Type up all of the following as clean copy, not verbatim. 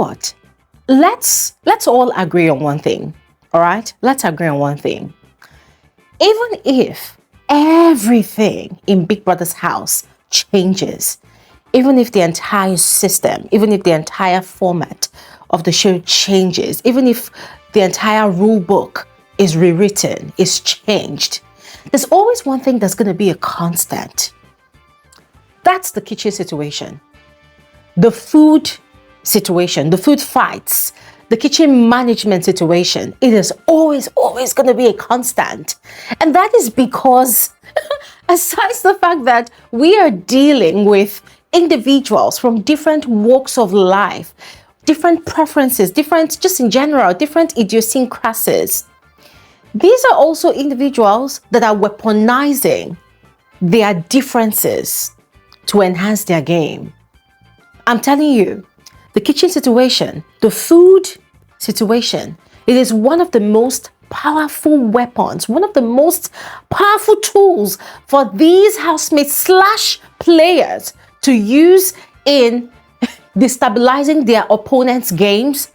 what? Let's all agree on one thing. All right? Let's agree on one thing. Even if everything in Big Brother's house changes, even if the entire system, even if the entire format of the show changes, even if the entire rule book is rewritten, is changed, there's always one thing that's going to be a constant. That's the kitchen situation. The food situation, the food fights, the kitchen management situation. It is always going to be a constant. And that is because, aside the fact that we are dealing with individuals from different walks of life, different preferences, just in general, different idiosyncrasies. These are also individuals that are weaponizing their differences to enhance their game. I'm telling you, the kitchen situation, the food situation, it is one of the most powerful weapons, one of the most powerful tools for these housemates / players to use in destabilizing their opponent's games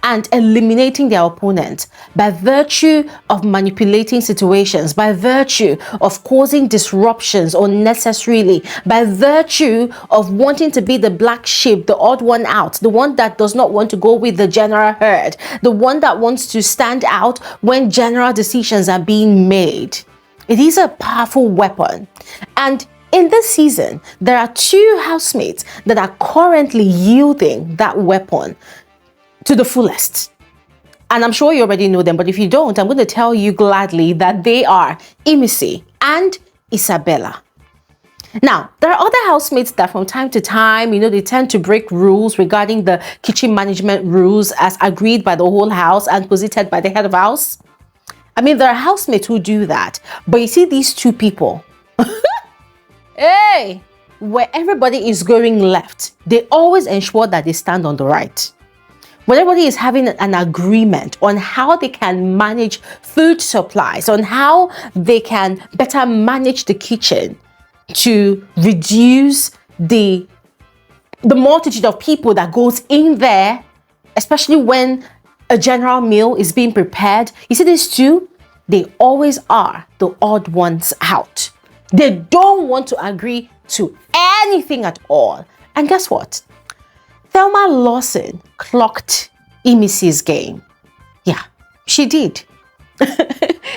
and eliminating their opponent by virtue of manipulating situations, by virtue of causing disruptions unnecessarily, by virtue of wanting to be the black sheep, the odd one out, the one that does not want to go with the general herd, the one that wants to stand out when general decisions are being made. It is a powerful weapon. And in this season, there are 2 housemates that are currently yielding that weapon to the fullest. And I'm sure you already know them, but if you don't, I'm going to tell you gladly that they are IMISI and ISABELLA. Now, there are other housemates that from time to time, they tend to break rules regarding the kitchen management rules as agreed by the whole house and posited by the head of house. I mean, there are housemates who do that. But you see these 2 people, hey, where everybody is going left, they always ensure that they stand on the right. When everybody is having an agreement on how they can manage food supplies, on how they can better manage the kitchen to reduce the multitude of people that goes in there, especially when a general meal is being prepared. You see these 2, they always are the odd ones out. They don't want to agree to anything at all. And guess what? Thelma Lawson clocked IMISI's game. Yeah, she did.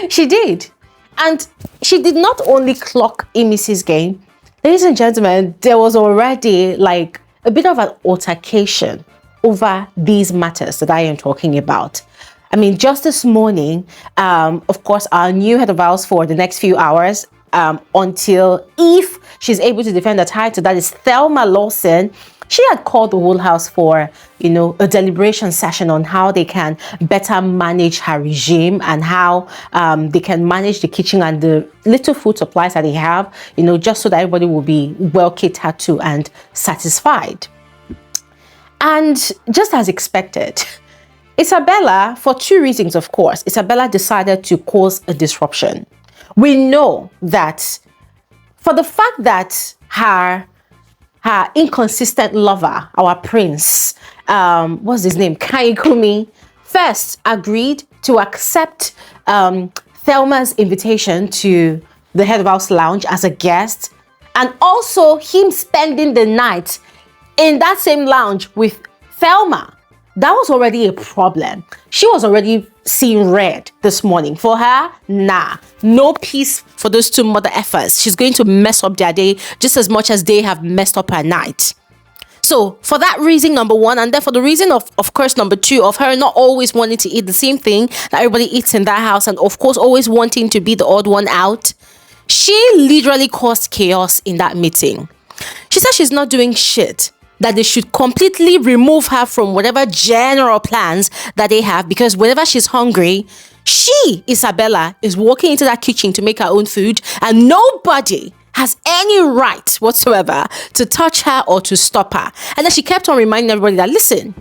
She did. And she did not only clock IMISI's game. Ladies and gentlemen, there was already like a bit of an altercation over these matters that I am talking about. I mean, just this morning, of course, our new head of house for the next few hours, until if she's able to defend the title, that is Thelma Lawson, she had called the whole house for, a deliberation session on how they can better manage her regime and how they can manage the kitchen and the little food supplies that they have, just so that everybody will be well catered to and satisfied. And just as expected, Isabella, for 2 reasons, of course, Isabella decided to cause a disruption. We know that for the fact that her inconsistent lover, our prince, what's his name, Koyin, first agreed to accept Thelma's invitation to the head of house lounge as a guest, and also him spending the night in that same lounge with Thelma. That was already a problem. She was already seeing red this morning. For her, nah, no peace for those 2 mother effers. She's going to mess up their day just as much as they have messed up her night. So for that reason, number 1, and then for the reason of course, number 2, of her not always wanting to eat the same thing that everybody eats in that house, and of course always wanting to be the odd one out, she literally caused chaos in that meeting. She said she's not doing shit, that they should completely remove her from whatever general plans that they have, because whenever she's hungry, she, Isabella, is walking into that kitchen to make her own food, and nobody has any right whatsoever to touch her or to stop her. And then she kept on reminding everybody that, listen,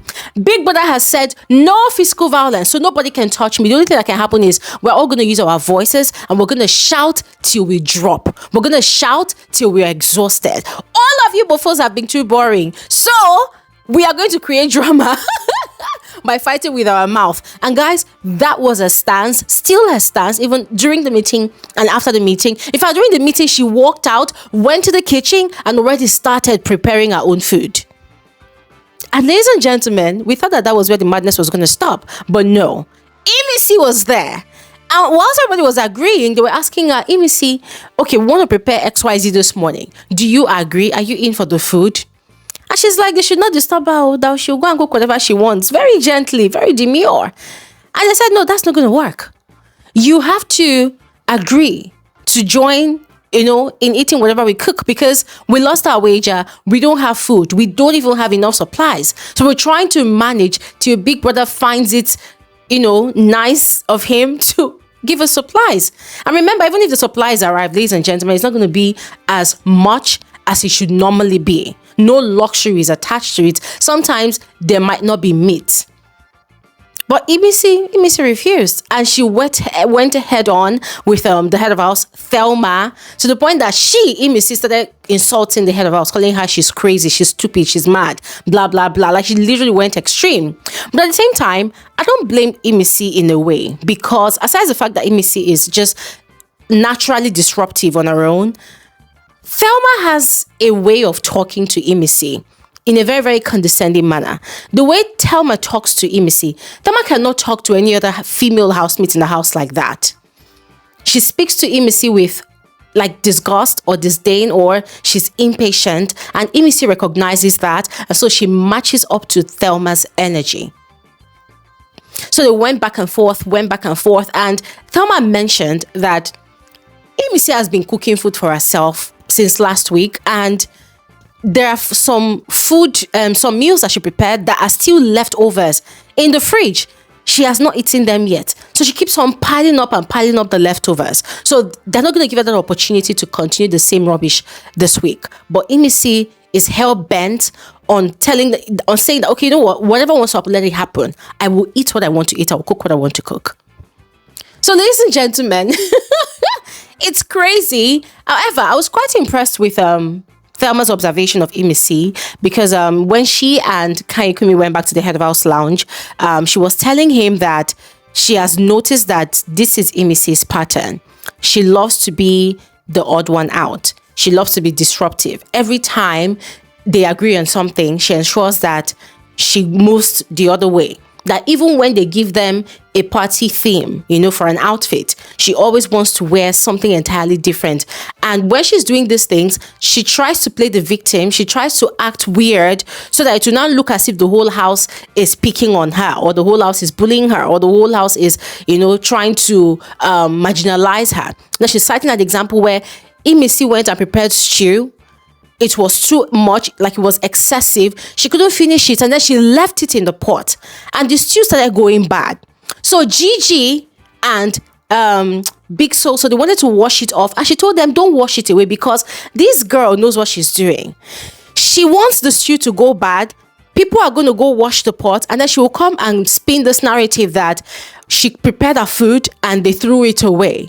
Big Brother has said no physical violence, so nobody can touch me. The only thing that can happen is we're all going to use our voices and we're going to shout till we drop. We're going to shout till we're exhausted. All of you buffos have been too boring. So we are going to create drama by fighting with our mouth. And guys, that was her stance, still her stance, even during the meeting and after the meeting. In fact, during the meeting, she walked out, went to the kitchen, and already started preparing her own food. And ladies and gentlemen, we thought that was where the madness was going to stop. But no, IMISI was there. And whilst everybody was agreeing, they were asking her, IMISI, okay, we want to prepare XYZ this morning. Do you agree? Are you in for the food? And she's like, they should not disturb her, that she'll go and cook whatever she wants. Very gently, very demure. And I said, no, that's not going to work. You have to agree to join, in eating whatever we cook, because we lost our wager. We don't have food. We don't even have enough supplies. So we're trying to manage till Big Brother finds it, nice of him to give us supplies. And remember, even if the supplies arrive, ladies and gentlemen, it's not going to be as much as it should normally be. No luxuries attached to it. Sometimes there might not be meat. But IMISI refused, and she went head on with the head of house, Thelma, to the point that IMISI started insulting the head of house, calling her she's crazy, she's stupid, she's mad, blah, blah, blah. Like, she literally went extreme. But at the same time, I don't blame IMISI in a way, because aside the fact that IMISI is just naturally disruptive on her own, Thelma has a way of talking to IMISI in a very, very condescending manner. The way Thelma talks to IMISI, Thelma cannot talk to any other female housemate in the house like that. She speaks to IMISI with disgust or disdain, or she's impatient, and IMISI recognizes that, and so she matches up to Thelma's energy. So they went back and forth, and Thelma mentioned that IMISI has been cooking food for herself since last week, and there are some food, some meals that she prepared that are still leftovers in the fridge. She has not eaten them yet. So she keeps on piling up the leftovers. So they're not going to give her that opportunity to continue the same rubbish this week. But IMISI is hell-bent on saying that, okay, you know what, whatever wants to happen, let it happen. I will eat what I want to eat. I will cook what I want to cook. So ladies and gentlemen, it's crazy. However, I was quite impressed with Thelma's observation of IMISI, because when she and Koyin went back to the head of house lounge, she was telling him that she has noticed that this is IMISI's pattern. She loves to be the odd one out. She loves to be disruptive. Every time they agree on something, she ensures that she moves the other way. That even when they give them a party theme, for an outfit, she always wants to wear something entirely different. And when she's doing these things, she tries to play the victim. She tries to act weird so that it will not look as if the whole house is picking on her, or the whole house is bullying her, or the whole house is, trying to marginalize her. Now, she's citing an example where IMISI went and prepared stew. It was too much, it was excessive. She couldn't finish it, and then she left it in the pot, and the stew started going bad. So Gigi and Big Soul, so they wanted to wash it off, and she told them, don't wash it away, because this girl knows what she's doing. She wants the stew to go bad. People are going to go wash the pot, and then she will come and spin this narrative that she prepared her food and they threw it away.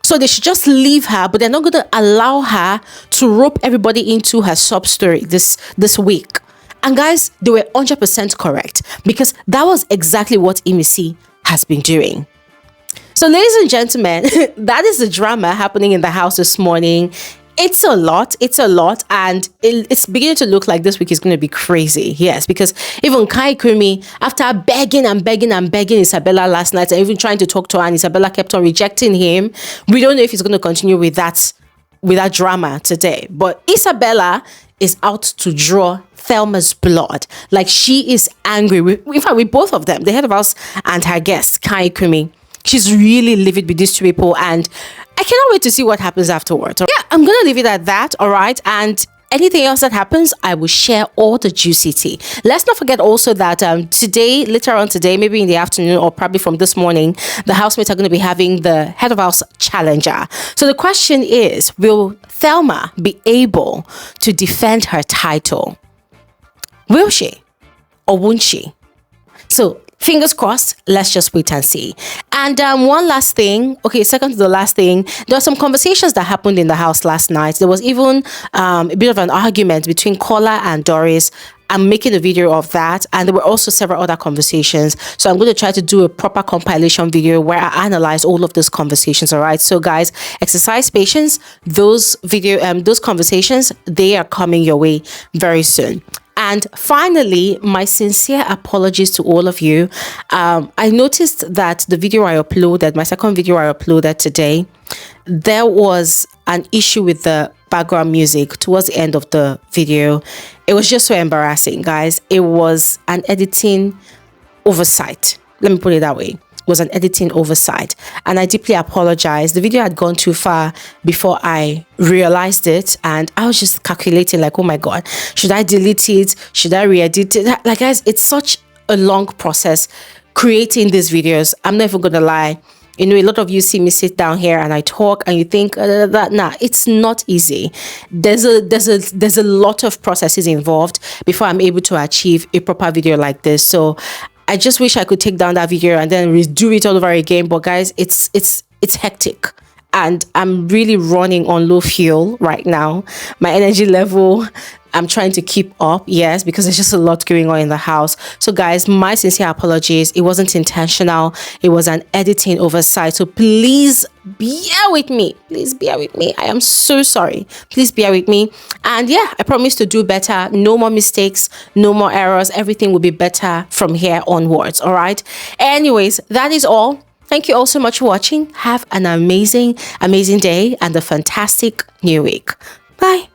So they should just leave her, but they're not going to allow her to rope everybody into her sub story this week. And guys, they were 100% correct, because that was exactly what IMISI has been doing. So ladies and gentlemen, that is the drama happening in the house this morning. It's a lot, and it's beginning to look like this week is going to be crazy. Yes, because even Koyin, after begging Isabella last night, and even trying to talk to her, and Isabella kept on rejecting him, we don't know if he's going to continue with that drama today. But Isabella is out to draw Thelma's blood. She is angry, in fact, with both of them, the head of house and her guest, Koyin. She's really livid with these two people, and I cannot wait to see what happens afterwards. Yeah, I'm going to leave it at that, all right? And anything else that happens, I will share all the juicy tea. Let's not forget also that today, later on today, maybe in the afternoon or probably from this morning, the housemates are going to be having the head of house challenger. So the question is, will Thelma be able to defend her title? Will she or won't she? So Fingers crossed, let's just wait and see. And one last thing, okay, second to the last thing, there were some conversations that happened in the house last night. There was even a bit of an argument between Kola and Doris. I'm making a video of that, and there were also several other conversations. So I'm going to try to do a proper compilation video where I analyze all of those conversations. All right. So guys, exercise patience. Those conversations, they are coming your way very soon. And finally, my sincere apologies to all of you. I noticed that the video I uploaded, my second video I uploaded today, there was an issue with the background music towards the end of the video. It was just so embarrassing, guys. It was an editing oversight. Let me put it that way. It was an editing oversight, and I deeply apologize. The video had gone too far before I realized it, and I was just calculating like, oh my god, should I delete it? Should I re-edit it? Like, guys, it's such a long process creating these videos. I'm never gonna lie. You know, a lot of you see me sit down here and I talk and you think that nah, it's not easy. There's a lot of processes involved before I'm able to achieve a proper video like this. So I just wish I could take down that video and then redo it all over again. But guys, it's hectic, and I'm really running on low fuel right now. My energy level, I'm trying to keep up, yes, because there's just a lot going on in the house. So guys, my sincere apologies. It wasn't intentional. It was an editing oversight. So please bear with me. Please bear with me. I am so sorry. Please bear with me. And yeah, I promise to do better. No more mistakes, no more errors. Everything will be better from here onwards. All right. Anyways, that is all. Thank you all so much for watching. Have an amazing day and a fantastic new week. Bye.